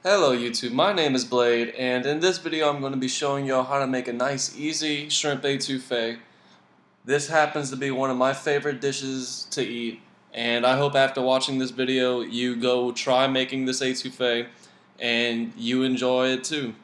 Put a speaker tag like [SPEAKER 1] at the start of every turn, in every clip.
[SPEAKER 1] Hello YouTube, my name is Blade, and in this video I'm going to be showing y'all how to make a nice easy shrimp etouffee. This happens to be one of my favorite dishes to eat, and I hope after watching this video you go try making this etouffee and you enjoy it too.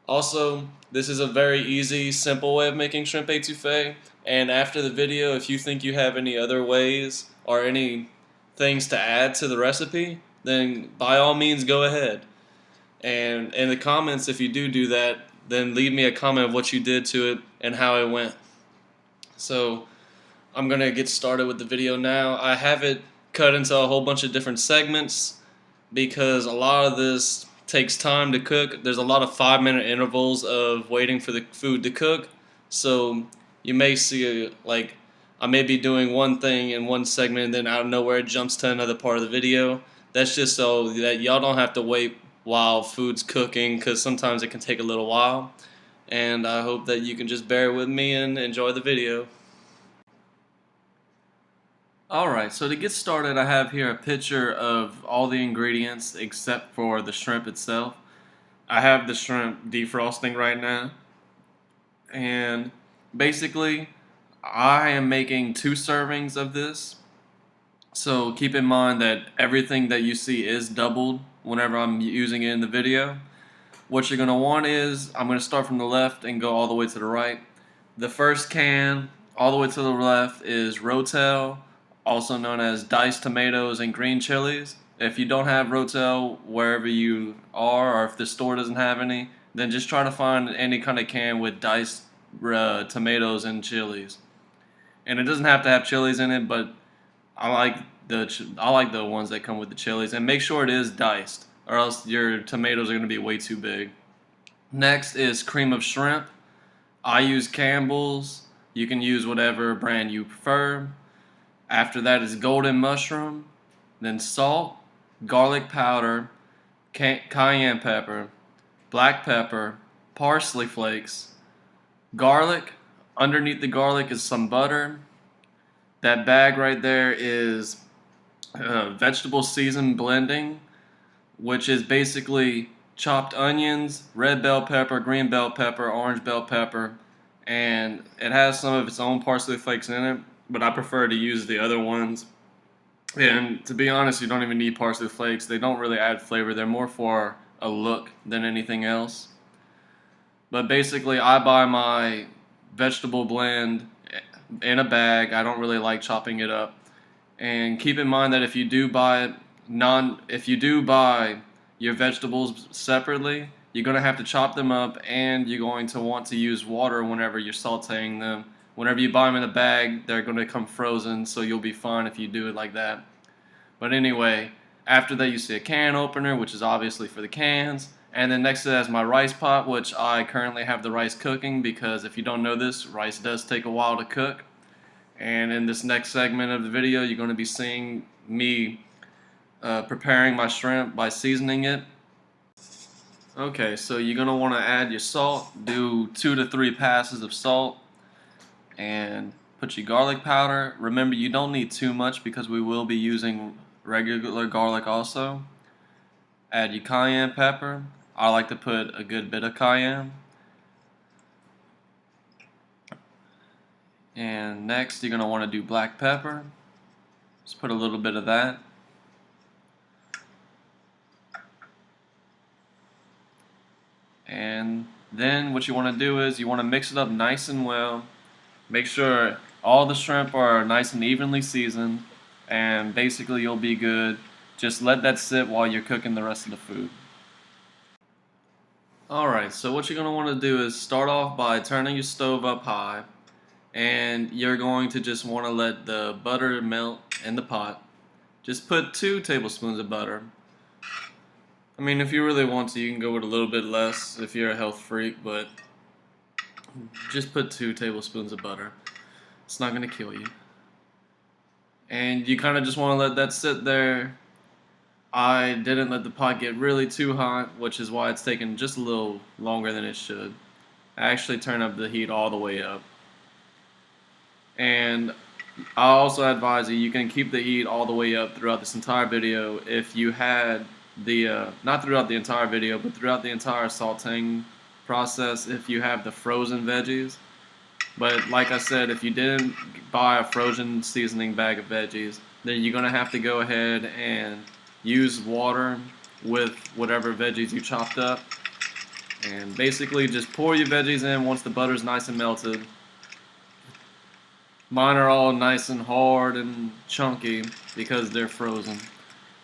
[SPEAKER 1] Also, this is a very easy, simple way of making shrimp etouffee, and after the video, if you think you have any other ways or any things to add to the recipe, then by all means go ahead. And in the comments, if you do that, then leave me a comment of what you did to it and how it went. So I'm going to get started with the video now. I have it cut into a whole bunch of different segments because a lot of this takes time to cook. There's a lot of 5-minute intervals of waiting for the food to cook. So you may see like I may be doing one thing in one segment and then out of nowhere it jumps to another part of the video. That's just so that y'all don't have to wait while food's cooking, because sometimes it can take a little while. And I hope that you can just bear with me and enjoy the video. Alright, so to get started, I have here a picture of all the ingredients except for the shrimp itself. I have the shrimp defrosting right now, and basically I am making 2 servings of this. So keep in mind that everything that you see is doubled whenever I'm using it in the video. What you're going to want is, I'm going to start from the left and go all the way to the right. The first can, all the way to the left, is Rotel, also known as diced tomatoes and green chilies. If you don't have Rotel wherever you are, or if the store doesn't have any, then just try to find any kind of can with diced tomatoes and chilies. And it doesn't have to have chilies in it, but I like the ones that come with the chilies, and make sure it is diced, or else your tomatoes are going to be way too big. Next is cream of shrimp. I use Campbell's. You can use whatever brand you prefer. After that is golden mushroom, then salt, garlic powder, cayenne pepper, black pepper, parsley flakes, garlic. Underneath the garlic is some butter. That bag right there is vegetable seasoned blending, which is basically chopped onions, red bell pepper, green bell pepper, orange bell pepper, and it has some of its own parsley flakes in it, but I prefer to use the other ones. And to be honest, you don't even need parsley flakes. They don't really add flavor. They're more for a look than anything else. But basically, I buy my vegetable blend in a bag. I don't really like chopping it up. And keep in mind that if you do buy your vegetables separately, you're going to have to chop them up, and you're going to want to use water whenever you're sauteing them. Whenever you buy them in a bag, they're going to come frozen, so you'll be fine if you do it like that. But anyway, after that you see a can opener, which is obviously for the cans. And then next to that is my rice pot, which I currently have the rice cooking, because if you don't know this, rice does take a while to cook. And in this next segment of the video, you're going to be seeing me preparing my shrimp by seasoning it. Okay, so you're going to want to add your salt. Do 2 to 3 passes of salt. And put your garlic powder. Remember, you don't need too much because we will be using regular garlic also. Add your cayenne pepper. I like to put a good bit of cayenne. And next you're going to want to do black pepper. Just put a little bit of that. And then what you want to do is you want to mix it up nice and well. Make sure all the shrimp are nice and evenly seasoned, and basically you'll be good. Just let that sit while you're cooking the rest of the food. Alright, so what you're going to want to do is start off by turning your stove up high, and you're going to just want to let the butter melt in the pot. Just put 2 tablespoons of butter. I mean, if you really want to, you can go with a little bit less if you're a health freak, but just put 2 tablespoons of butter. It's not going to kill you. And you kind of just want to let that sit there. I didn't let the pot get really too hot, which is why it's taking just a little longer than it should. I actually turn up the heat all the way up. And I also advise you can keep the heat all the way up throughout this entire video if you had not throughout the entire video, but throughout the entire sauteing process if you have the frozen veggies. But like I said, if you didn't buy a frozen seasoning bag of veggies, then you're gonna have to go ahead and use water with whatever veggies you chopped up. And basically just pour your veggies in once the butter's nice and melted. Mine are all nice and hard and chunky because they're frozen.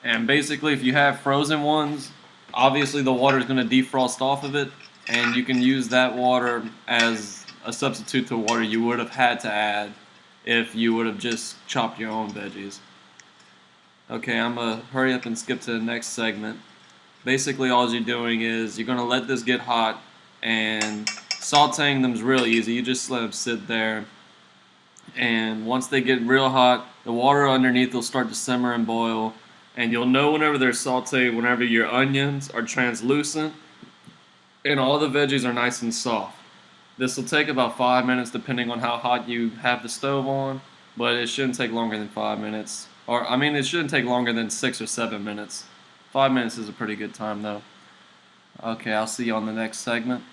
[SPEAKER 1] And basically if you have frozen ones, obviously the water is going to defrost off of it, and you can use that water as a substitute to water you would have had to add if you would have just chopped your own veggies. Okay, I'm going to hurry up and skip to the next segment. Basically all you're doing is you're going to let this get hot, and sauteing them is real easy. You just let them sit there, and once they get real hot, the water underneath will start to simmer and boil, and you'll know whenever they're sauteed, whenever your onions are translucent and all the veggies are nice and soft. This will take about 5 minutes depending on how hot you have the stove on, but it shouldn't take longer than 5 minutes. Or, I mean, it shouldn't take longer than 6 or 7 minutes. 5 minutes is a pretty good time though. Okay, I'll see you on the next segment.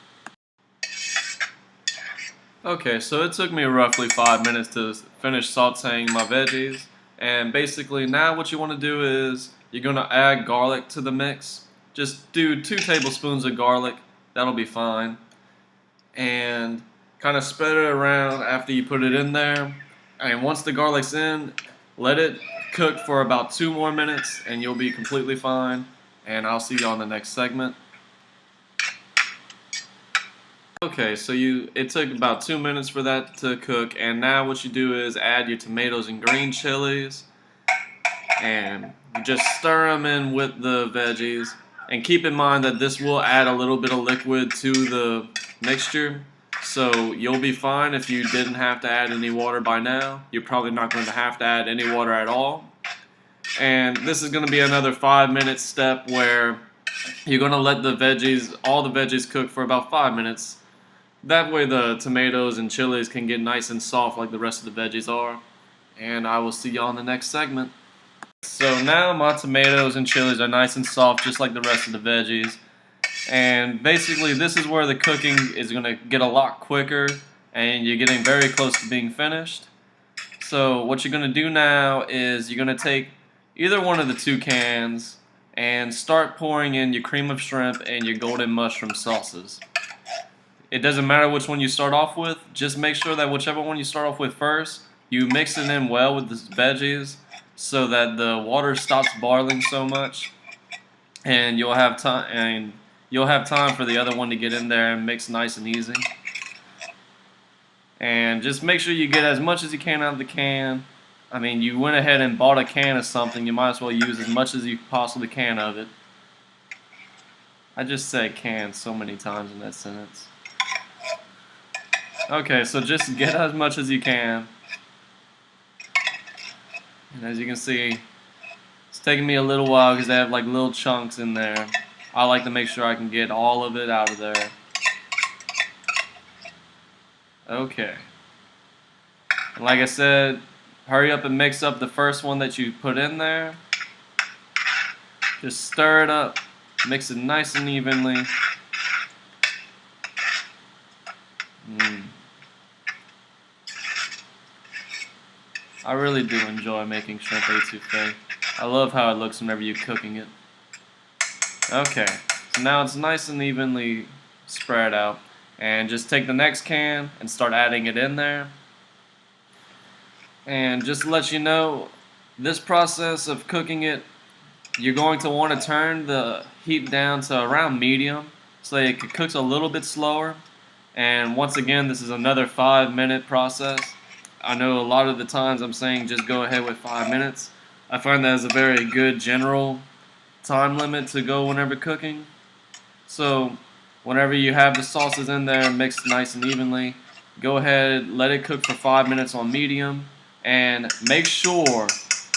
[SPEAKER 1] Okay, so it took me roughly 5 minutes to finish sauteing my veggies. And basically now what you want to do is you're going to add garlic to the mix. Just do 2 tablespoons of garlic. That'll be fine. And kind of spread it around after you put it in there. And once the garlic's in, let it cook for about 2 more minutes and you'll be completely fine. And I'll see you on the next segment. Okay, so it took about 2 minutes for that to cook, and now what you do is add your tomatoes and green chilies, and you just stir them in with the veggies. And keep in mind that this will add a little bit of liquid to the mixture, so you'll be fine if you didn't have to add any water by now. You're probably not going to have to add any water at all. And this is going to be another 5-minute step where you're going to let all the veggies cook for about 5 minutes. That way the tomatoes and chilies can get nice and soft like the rest of the veggies are. And I will see y'all in the next segment. So now my tomatoes and chilies are nice and soft just like the rest of the veggies. And basically this is where the cooking is going to get a lot quicker and you're getting very close to being finished. So what you're going to do now is you're going to take either one of the 2 cans and start pouring in your cream of shrimp and your golden mushroom sauces. It doesn't matter which one you start off with, just make sure that whichever one you start off with first, you mix it in well with the veggies so that the water stops boiling so much, and you'll have time for the other one to get in there and mix nice and easy. And just make sure you get as much as you can out of the can. I mean, you went ahead and bought a can of something, you might as well use as much as you possibly can of it. I just said can so many times in that sentence. Okay, so just get as much as you can. And as you can see, it's taking me a little while because they have like little chunks in there. I like to make sure I can get all of it out of there. Okay. And like I said, hurry up and mix up the first one that you put in there. Just stir it up, mix it nice and evenly. I really do enjoy making shrimp etouffee. I love how it looks whenever you're cooking it. Okay, so now it's nice and evenly spread out. And just take the next can and start adding it in there. And just to let you know, this process of cooking it, you're going to want to turn the heat down to around medium so that it cooks a little bit slower. And once again, this is another 5-minute process. I know a lot of the times I'm saying just go ahead with 5 minutes. I find that is a very good general time limit to go whenever cooking. So whenever you have the sauces in there mixed nice and evenly, go ahead, let it cook for 5 minutes on medium, and make sure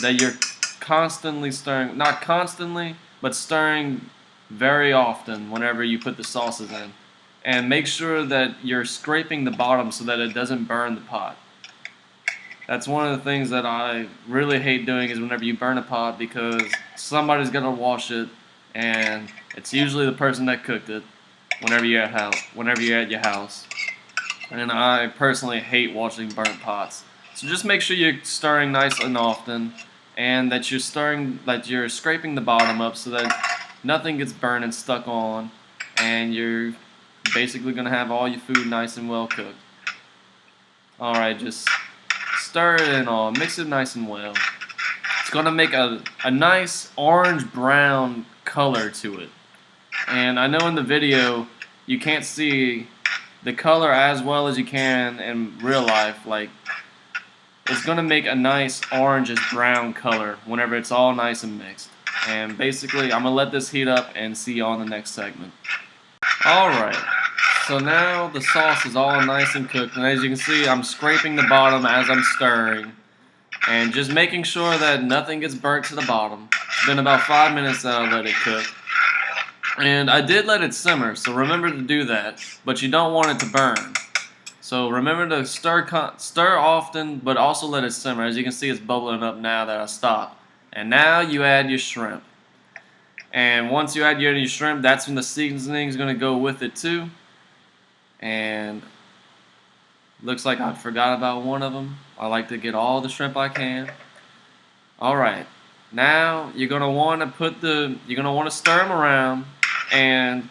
[SPEAKER 1] that you're constantly stirring, not constantly, but stirring very often whenever you put the sauces in. And make sure that you're scraping the bottom so that it doesn't burn the pot. That's one of the things that I really hate doing is whenever you burn a pot, because somebody's going to wash it and it's usually the person that cooked it whenever you're at your house. And I personally hate watching burnt pots. So just make sure you're stirring nice and often, and that you're scraping the bottom up so that nothing gets burned and stuck on, and you're basically gonna have all your food nice and well cooked. Alright, just stir it in all, mix it nice and well. It's gonna make a nice orange-brown color to it. And I know in the video you can't see the color as well as you can in real life. Like, it's gonna make a nice orangish brown color whenever it's all nice and mixed. And basically, I'm gonna let this heat up and see you on the next segment. Alright, so now the sauce is all nice and cooked, and as you can see, I'm scraping the bottom as I'm stirring, and just making sure that nothing gets burnt to the bottom. It's been about 5 minutes that I let it cook. And I did let it simmer, so remember to do that, but you don't want it to burn. So remember to stir often, but also let it simmer. As you can see, it's bubbling up now that I stopped. And now you add your shrimp. And once you add your shrimp, that's when the seasoning is going to go with it too. And looks like I forgot about one of them. I like to get all the shrimp I can. Alright, now you're going to want to stir them around. And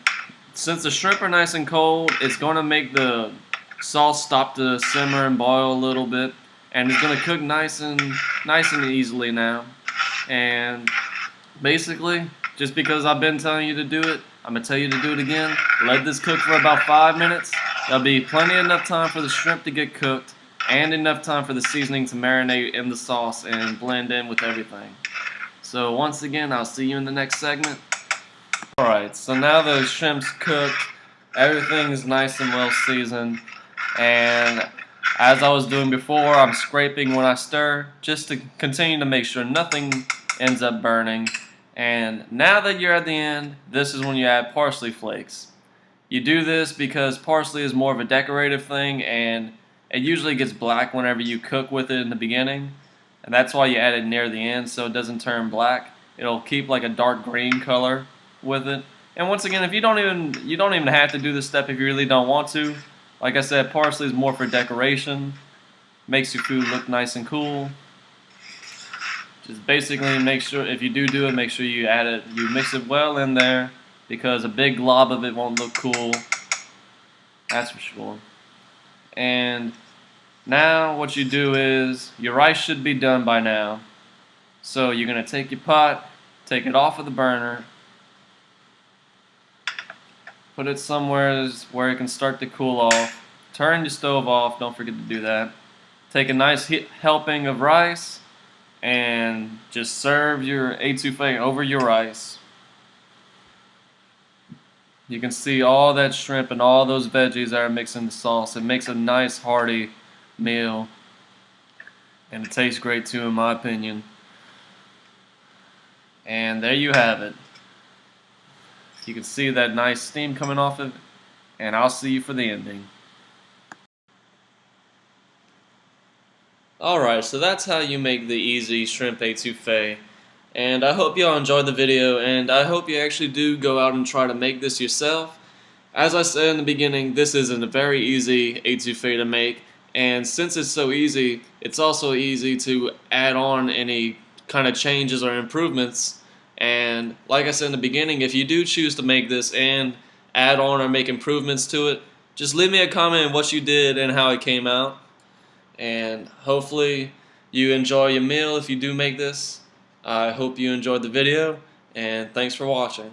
[SPEAKER 1] since the shrimp are nice and cold, it's going to make the sauce stop to simmer and boil a little bit, and it's going to cook nice and easily now. And basically, just because I've been telling you to do it, I'm going to tell you to do it again. Let this cook for about 5 minutes. There'll be plenty enough time for the shrimp to get cooked, and enough time for the seasoning to marinate in the sauce and blend in with everything. So once again, I'll see you in the next segment. Alright, so now the shrimp's cooked, everything's nice and well seasoned, and as I was doing before, I'm scraping when I stir, just to continue to make sure nothing ends up burning. And now that you're at the end, this is when you add parsley flakes. You do this because parsley is more of a decorative thing, and it usually gets black whenever you cook with it in the beginning, and that's why you add it near the end so it doesn't turn black. It'll keep like a dark green color with it. And once again, if you don't even have to do this step if you really don't want to. Like I said, parsley is more for decoration. Makes your food look nice and cool. Just basically make sure, if you do it, make sure you add it, you mix it well in there, because a big glob of it won't look cool. That's for sure. And now what you do is, your rice should be done by now. So you're going to take your pot, take it off of the burner, put it somewhere where it can start to cool off. Turn your stove off, don't forget to do that. Take a nice helping of rice and just serve your etouffee over your rice. You can see all that shrimp and all those veggies that are mixed in the sauce. It makes a nice hearty meal, and it tastes great too, in my opinion. And there you have it. You can see that nice steam coming off it, and I'll see you for the ending. Alright, so that's how you make the easy shrimp etouffee. And I hope y'all enjoyed the video, and I hope you actually do go out and try to make this yourself. As I said in the beginning, this isn't a very easy etouffee to make, and since it's so easy, it's also easy to add on any kind of changes or improvements. And like I said in the beginning, if you do choose to make this and add on or make improvements to it, just leave me a comment on what you did and how it came out. And hopefully you enjoy your meal if you do make this. I hope you enjoyed the video, and thanks for watching.